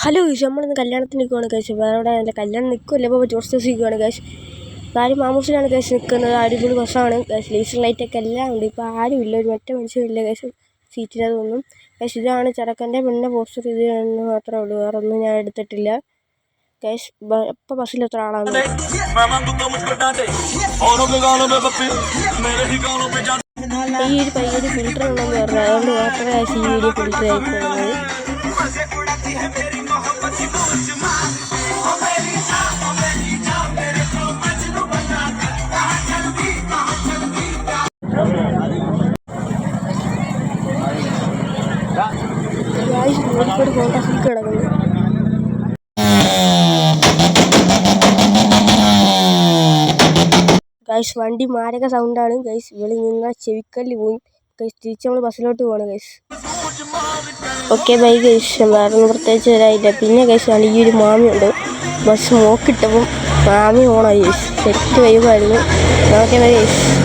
Hello guys, നമ്മളിന്ന് കല്യാണത്തിന് നിൽക്കുകയാണ് ഗൈസ്. വേറെ എൻ്റെ കല്യാണം നിൽക്കുമല്ലോ, ഇപ്പോൾ ടൂറിസ്റ്റ് ഹൗസിൽ നിൽക്കുകയാണ് ഗൈസ്. ആരും മാമൂസിലാണ് ഗൈസ് നിൽക്കുന്നത്. അടിപൊളി ബസ്സാണ് ഗൈസ്. ലീസർ ലൈറ്റൊക്കെ എല്ലാം ഉണ്ട്. ഇപ്പോൾ ആരും ഇല്ല, ഒരു മറ്റേ മനുഷ്യരില്ല ഗൈസ് സീറ്റിനതൊന്നും. ഗൈസ് ഇതാണ് ചെറുക്കൻ്റെ പെണ്ണിൻ്റെ പോസ്റ്റർ. ഇത് എന്ന് മാത്രമേ ഉള്ളൂ, വേറെ ഒന്നും ഞാൻ എടുത്തിട്ടില്ല ഗൈസ്. ഇപ്പോൾ ബസ്സിൽ എത്ര ആളാണ്? ഈ ഒരു പയ്യൊരു ഫിൽറ്റർ ഉണ്ടെന്ന് പറഞ്ഞു, അതുകൊണ്ട് മാത്രമേ ഗൈസ് ഈ വീഡിയോ ഫിൽറ്റർ ആയിപ്പോകുന്നത്. കോഴിക്കോട് കോൺടാസിൽ കിടക്കുന്നു. ഗൈസ് വണ്ടി മാരക സൗണ്ടാണ് ഗൈസ്. ഇവിടെ നിന്ന് ചെവിക്കല്ല് പോയി ഗൈസ്. തിരിച്ച് നമ്മൾ ബസ്സിലോട്ട് പോകണം ഗൈസ്. Okay bye guys. വേറൊന്നും പ്രത്യേകിച്ച് വരാനില്ല. പിന്നെ ഗൈസ് ആണ് ഈ ഒരു മാമിയുണ്ട്. ബസ് മോക്കിട്ടപ്പം മാമി ഓണായി ഗൈസ്. സെറ്റ് വൈബായിരുന്നു. Okay bye guys.